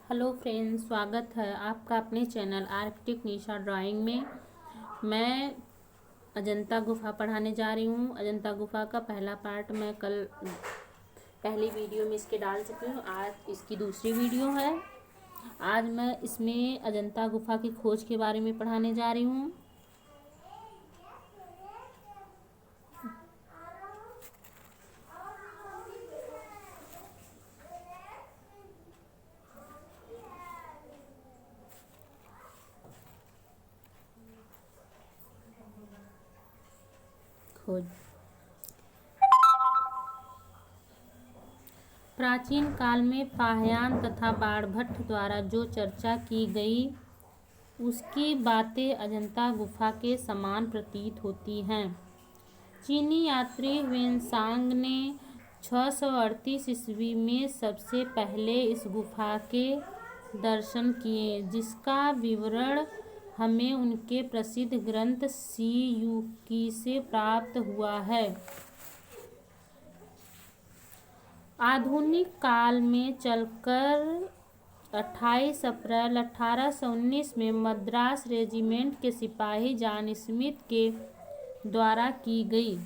Hello friends, स्वागत है आपका अपने चैनल आर्किटेक्ट निशा ड्राइंग में। मैं अजंता गुफा पढ़ाने जा रही हूँ। अजंता गुफा का पहला पार्ट मैं कल पहली वीडियो में इसके डाल चुकी हूँ। आज इसकी दूसरी वीडियो है। आज मैं इसमें अजंता गुफा की खोज के बारे में पढ़ाने जा रही हूँ। खोज प्राचीन काल में पाहयान तथा बाणभट्ट द्वारा जो चर्चा की गई उसकी बातें अजंता गुफा के समान प्रतीत होती हैं। चीनी यात्री वेनसांग ने 638 ईस्वी में सबसे पहले इस गुफा के दर्शन किए, जिसका विवरण हमें उनके प्रसिद्ध ग्रंथ सी युकी से प्राप्त हुआ है। आधुनिक काल में चलकर 28 अप्रैल 1819 में मद्रास रेजिमेंट के सिपाही जॉन स्मिथ के द्वारा की गई।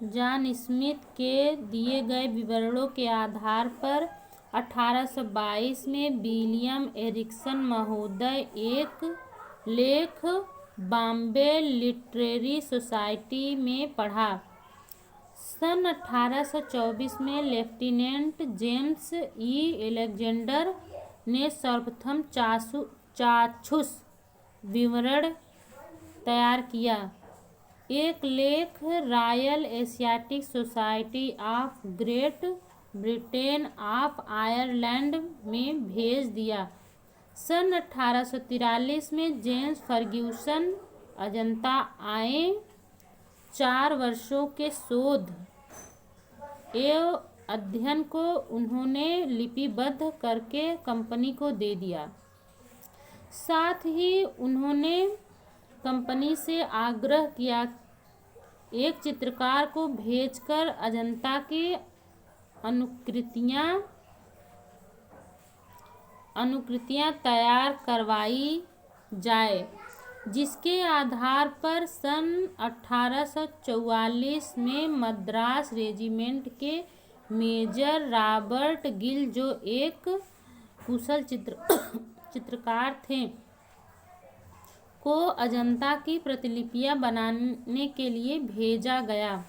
जॉन स्मिथ के दिए गए विवरणों के आधार पर 1822 में विलियम एरिक्सन महोदय एक लेख बॉम्बे लिटरेरी सोसाइटी में पढ़ा। सन 1824 में लेफ्टिनेंट जेम्स ई अलेक्जेंडर ने सर्वप्रथम चाक्षुष विवरण तैयार किया। एक लेख royal Asiatic society of great Britain of Ireland में भेज दिया। सन 1843 में जेम्स फर्ग्यूसन अजंता आए। 4 वर्षों के शोध एवं अध्ययन को उन्होंने लिपिबद्ध करके कंपनी को दे दिया। साथ ही उन्होंने कंपनी से आग्रह किया एक चित्रकार को भेजकर अजंता की अनुकृतियां तैयार करवाई जाए, जिसके आधार पर सन 1844 में मद्रास रेजिमेंट के मेजर रॉबर्ट गिल, जो एक कुशल चित्रकार थे, को अजंता की प्रतिलिपियां बनाने के लिए भेजा गया।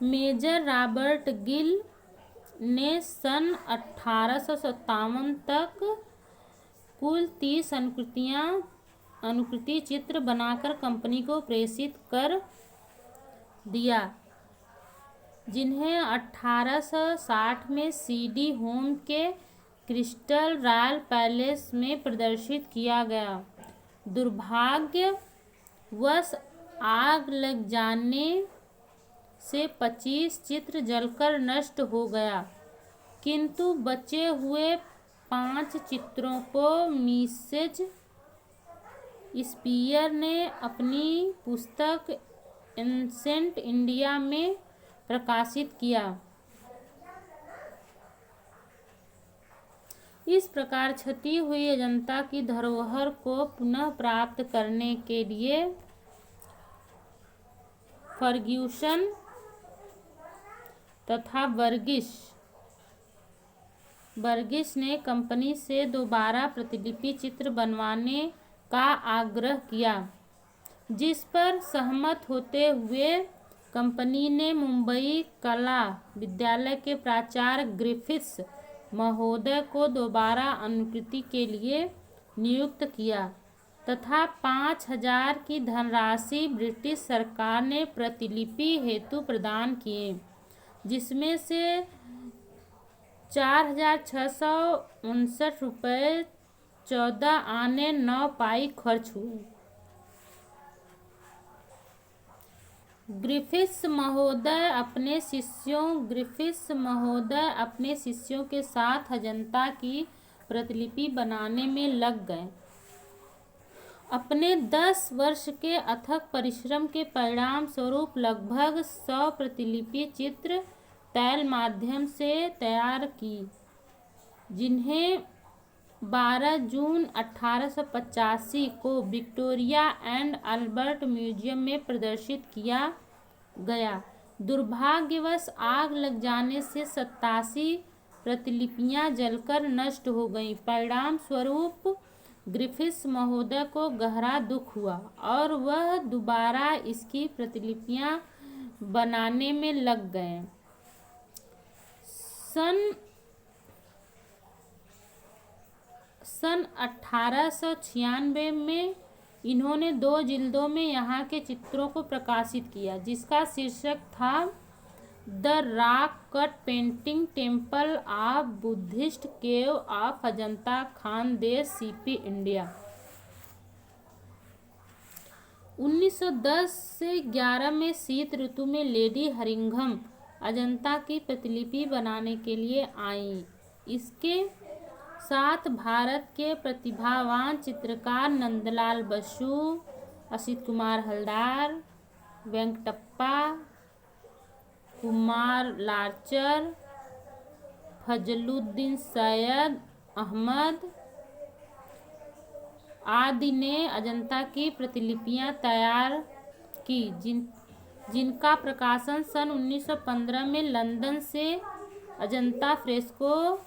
मेजर रॉबर्ट गिल ने सन 1857 तक कुल 30 अनुकृति चित्र बनाकर कंपनी को प्रेषित कर दिया, जिन्हें 1860 में सीडी होम के क्रिस्टल रॉयल पैलेस में प्रदर्शित किया गया। दुर्भाग्यवश आग लग जाने से 25 चित्र जलकर नष्ट हो गया, किंतु बचे हुए 5 चित्रों को मिसेज स्पीयर ने अपनी पुस्तक एंसेंट इंडिया में प्रकाशित किया। इस प्रकार क्षति हुई अजंता की धरोहर को पुनः प्राप्त करने के लिए फर्ग्यूसन तथा बर्गिस ने कंपनी से दोबारा प्रतिलिपि चित्र बनवाने का आग्रह किया, जिस पर सहमत होते हुए कंपनी ने मुंबई कला विद्यालय के प्राचार्य ग्रिफिथ्स महोदय को दोबारा अनुकृति के लिए नियुक्त किया तथा 5000 की धनराशि ब्रिटिश सरकार ने प्रतिलिपि हेतु प्रदान किए, जिसमें से ₹4,659 14 आने 9 पाई खर्च हुए। ग्रिफिथ्स महोदय अपने शिष्यों के साथ अजंता की प्रतिलिपि बनाने में लग गए। अपने 10 वर्ष के अथक परिश्रम के परिणाम स्वरूप लगभग 100 प्रतिलिपि चित्र तैल माध्यम से तैयार की, जिन्हें 12 जून 1885 को विक्टोरिया एंड अल्बर्ट म्यूजियम में प्रदर्शित किया गया। दुर्भाग्यवश आग लग जाने से 87 प्रतिलिपियां जलकर नष्ट हो गईं। परिणाम स्वरूप ग्रिफिथ्स महोदय को गहरा दुख हुआ और वह दोबारा इसकी प्रतिलिपियां बनाने में लग गए। सन 1896 में इन्होंने 2 जिल्दों में यहाँ के चित्रों को प्रकाशित किया, जिसका शीर्षक था the rock cut painting temple of Buddhist cave of Ajanta Khandesh, CP, India. 1910 से 11 में शीत ऋतु में लेडी हरिंघम अजंता की प्रतिलिपि बनाने के लिए आईं। इसके साथ भारत के प्रतिभावान चित्रकार नंदलाल बसु, असित कुमार हलदार, वेंकटप्पा, कुमार लार्चर, फजलुद्दीन सैयद अहमद आदि ने अजंता की प्रतिलिपियां तैयार की, जिनका प्रकाशन सन 1915 में लंदन से अजंता फ्रेस्को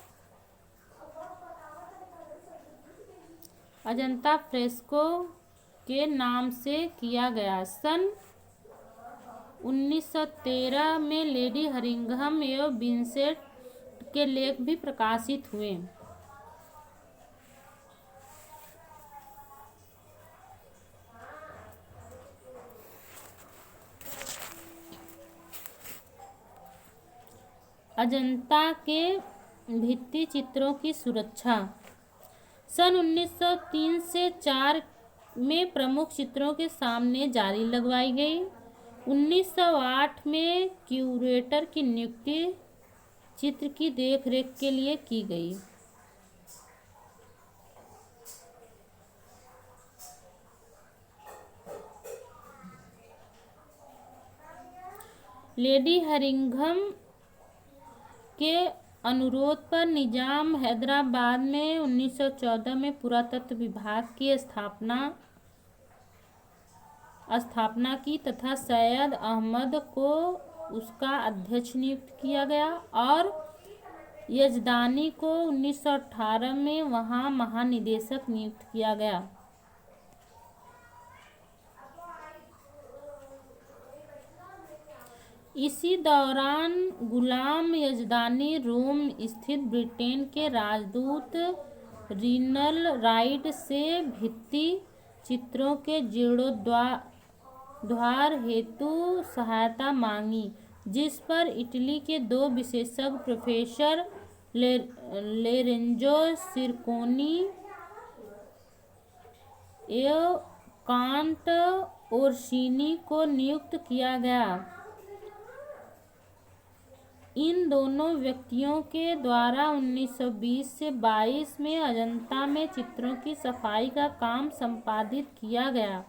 के नाम से किया गया। सन 1913 में लेडी हरिंघम एवं विंसेंट के लेख भी प्रकाशित हुए। अजंता के भित्ति चित्रों की सुरक्षा। सन 1903 से 4 में प्रमुख चित्रों के सामने जाली लगवाई गई। 1908 में क्यूरेटर की नियुक्ति चित्र की देखरेख के लिए की गई। लेडी हरिंघम के अनुरोध पर निजाम हैदराबाद में 1914 में पुरातत्व विभाग की स्थापना की तथा सैयद अहमद को उसका अध्यक्ष नियुक्त किया गया और यजदानी को 1918 में वहां महानिदेशक नियुक्त किया गया। इसी दौरान गुलाम यजदानी रोम स्थित ब्रिटेन के राजदूत रीनल राइट से भित्ति चित्रों के जीर्णोद्धार हेतु सहायता मांगी, जिस पर इटली के 2 विशेषज्ञ प्रोफेसर लोरेंजो सिरकोनी एवं कांट ओर्सिनी को नियुक्त किया गया। इन दोनों व्यक्तियों के द्वारा 1920 से 22 में अजंता में चित्रों की सफाई का काम संपादित किया गया।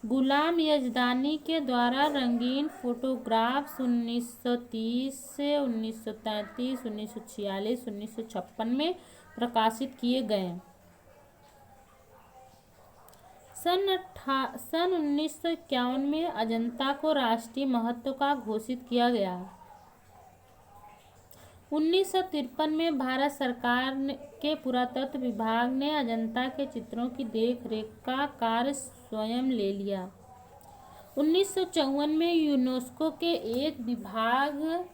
गुलाम यजदानी के द्वारा रंगीन फोटोग्राफ्स 1930 से 1933, 1946, 1956 में प्रकाशित किए गए। सन 1951 में अजंता को राष्ट्रीय महत्व का घोषित किया गया। 1953 में भारत सरकार के पुरातत्व विभाग ने अजंता के चित्रों की देखरेख का कार्य स्वयं ले लिया। 1954 में यूनेस्को के एक विभाग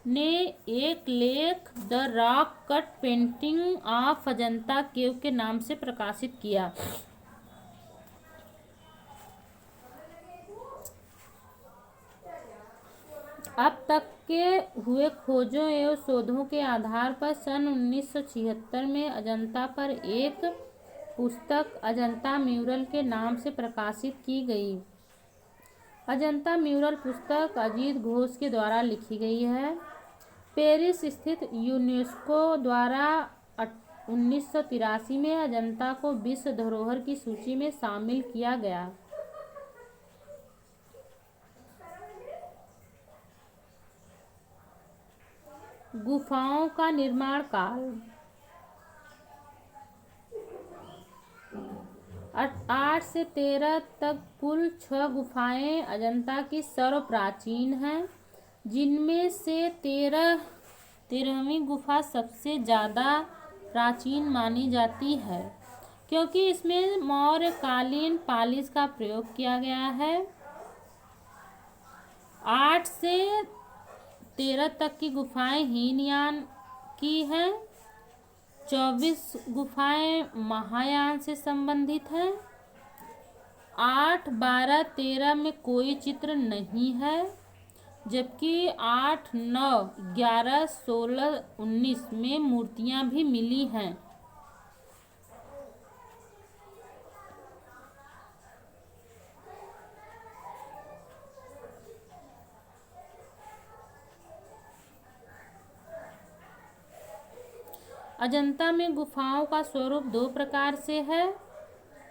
ने एक लेख the rock cut painting of Ajanta cave के नाम से प्रकाशित किया। अब तक के हुए खोजों एवं शोधों के आधार पर सन 1976 में अजंता पर एक पुस्तक अजंता म्यूरल के नाम से प्रकाशित की गई। अजंता म्यूरल पुस्तक अजीत घोष के द्वारा लिखी गई है। पेरिस स्थित यूनेस्को द्वारा 1983 में अजंता को विश्व धरोहर की सूची में शामिल किया गया। गुफाओं का निर्माण काल 8 से 13 तक कुल 6 गुफाएं अजंता की सर्वप्राचीन हैं, जिनमें से 13वीं गुफा सबसे ज़्यादा प्राचीन मानी जाती है क्योंकि इसमें मौर्यकालीन पालिश का प्रयोग किया गया है। 8 से 13 तक की गुफाएं हीनयान की हैं। 24 गुफाएं महायान से संबंधित हैं। 8, 12, 13 में कोई चित्र नहीं है, जबकि 8, 9, 11, 16, 19 में मूर्तियां भी मिली हैं। अजंता में गुफाओं का स्वरूप 2 प्रकार से है,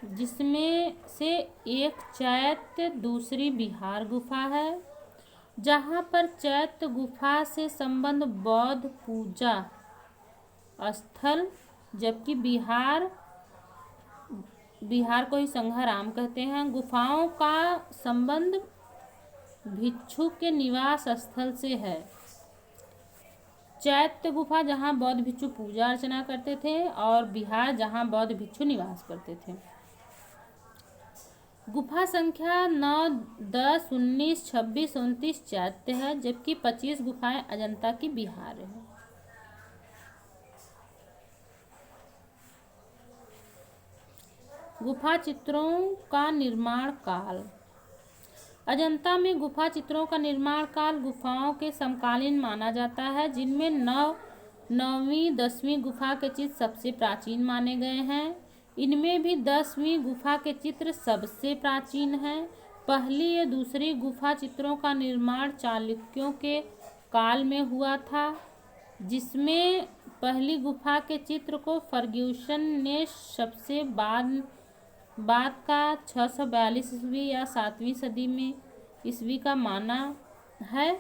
जिसमें से एक चैत्य दूसरी विहार गुफा है, जहाँ पर चैत्य गुफा से संबंध बौद्ध पूजा स्थल, जबकि विहार को ही संघाराम कहते हैं। गुफाओं का संबंध भिक्षु के निवास स्थल से है। चैत्य गुफा जहाँ बौद्ध भिक्षु पूजा अर्चना करते थे और विहार जहाँ बौद्ध भिक्षु निवास करते थे। गुफा संख्या 9, 10, 19, 26, 29 चैत्य है, जबकि 25 गुफाएं अजंता की विहार है। गुफा चित्रों का निर्माण काल अजंता में गुफा चित्रों का निर्माण काल गुफाओं के समकालीन माना जाता है, जिनमें 9वीं 10वीं गुफा के चित्र सबसे प्राचीन माने गए हैं। इनमें भी 10वीं गुफा के चित्र सबसे प्राचीन हैं। पहली या दूसरी गुफा चित्रों का निर्माण चालुक्यों के काल में हुआ था, जिसमें पहली गुफा के चित्र को फर्ग्यूसन ने सबसे बाद का 642 ईस्वी या 7वीं सदी में ईस्वी का माना है।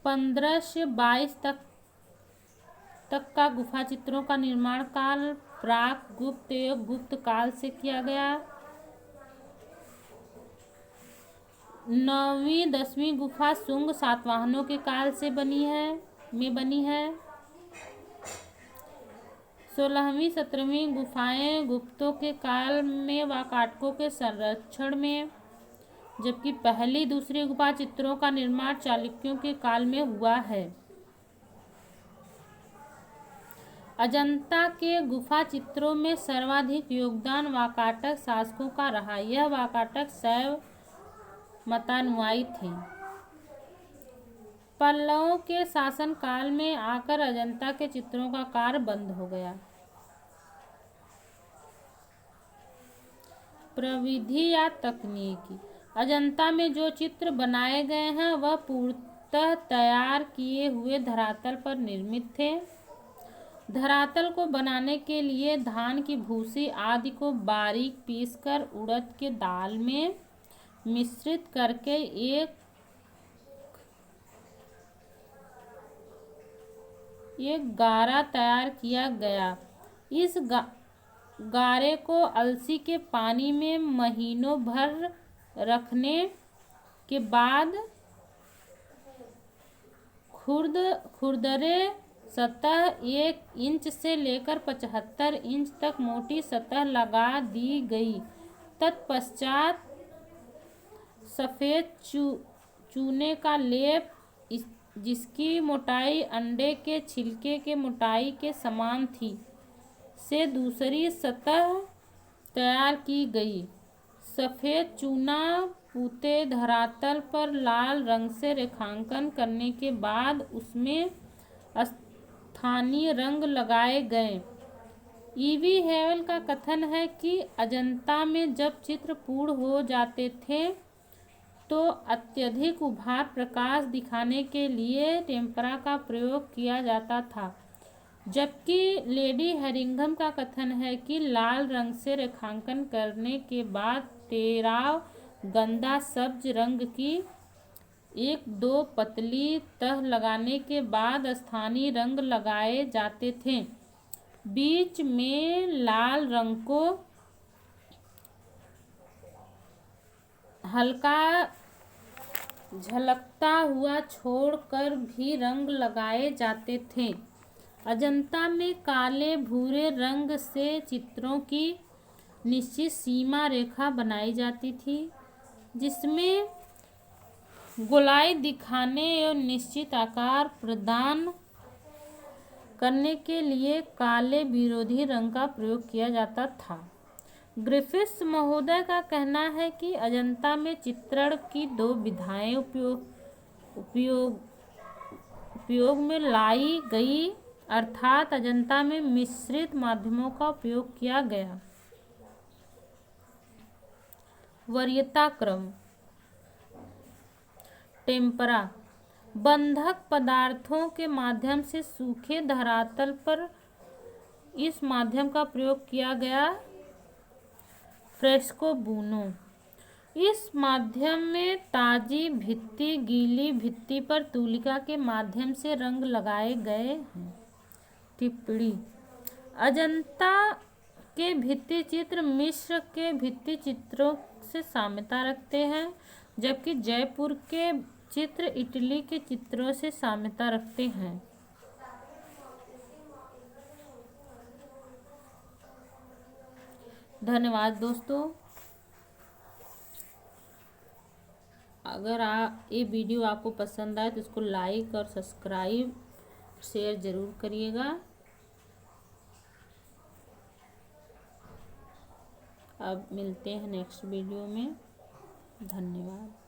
15 से 22 तक का गुफा चित्रों का निर्माण काल प्राक गुप्त एवं गुप्त काल से किया गया। 9वीं 10वीं गुफा शुंग सातवाहनों के काल से बनी है। 16वीं 17वीं गुफाएं गुप्तों के काल में वाकाटकों के संरक्षण में, जबकि पहली दूसरी गुफा चित्रों का निर्माण चालुक्यों के काल में हुआ है। अजंता के गुफा चित्रों में सर्वाधिक योगदान वाकाटक शासकों का रहा। यह वाकाटक शैव मतानुयायी थे। पल्लवों के शासन काल में आकर अजंता के चित्रों का कार्य बंद हो गया। प्रविधि या तकनीकी अजंता में जो चित्र बनाए गए हैं वह पूर्णतः तैयार किए हुए धरातल पर निर्मित थे। धरातल को बनाने के लिए धान की भूसी आदि को बारीक पीसकर उड़द के दाल में मिश्रित करके एक गारा तैयार किया गया। इस गारे को अलसी के पानी में महीनों भर रखने के बाद खुरदरे सतह 1 इंच से लेकर 75 इंच तक मोटी सतह लगा दी गई। तत्पश्चात सफ़ेद चूने का लेप जिसकी मोटाई अंडे के छिलके के मोटाई के समान थी से दूसरी सतह तैयार की गई। सफ़ेद चूना पूते धरातल पर लाल रंग से रेखांकन करने के बाद उसमें स्थानीय रंग लगाए गए। ईवी हेवल का कथन है कि अजंता में जब चित्र पूर्ण हो जाते थे तो अत्यधिक उभार प्रकाश दिखाने के लिए टेम्परा का प्रयोग किया जाता था, जबकि लेडी हेरिंघम का कथन है कि लाल रंग से रेखांकन करने के बाद टेराव गंदा सब्ज रंग की 1-2 पतली तह लगाने के बाद स्थानीय रंग लगाए जाते थे। बीच में लाल रंग को हल्का झलकता हुआ छोड़कर भी रंग लगाए जाते थे। अजंता में काले भूरे रंग से चित्रों की निश्चित सीमा रेखा बनाई जाती थी, जिसमें गोलाई दिखाने एवं निश्चित आकार प्रदान करने के लिए काले विरोधी रंग का प्रयोग किया जाता था। ग्रिफिथ्स महोदय का कहना है कि अजंता में चित्रण की 2 विधाएं उपयोग में लाई गई, अर्थात अजंता में मिश्रित माध्यमों का उपयोग किया गया। वरीयता क्रम। टेम्परा बंधक पदार्थों के माध्यम से सूखे धरातल पर इस माध्यम का प्रयोग किया गया। Fresco buono. इस माध्यम में ताजी भित्ति गीली भित्ति पर तुलिका के माध्यम से रंग लगाए गए हैं। टिप्पणी। अजंता के भित्ति चित्र मिस्र के भित्ति चित्रों से साम्यता रखते हैं, जबकि जयपुर के चित्र इटली के चित्रों से साम्यता रखते हैं। धन्यवाद दोस्तों। अगर ये वीडियो आपको पसंद आए तो इसको लाइक और सब्सक्राइब शेयर ज़रूर करिएगा। अब मिलते हैं नेक्स्ट वीडियो में। धन्यवाद।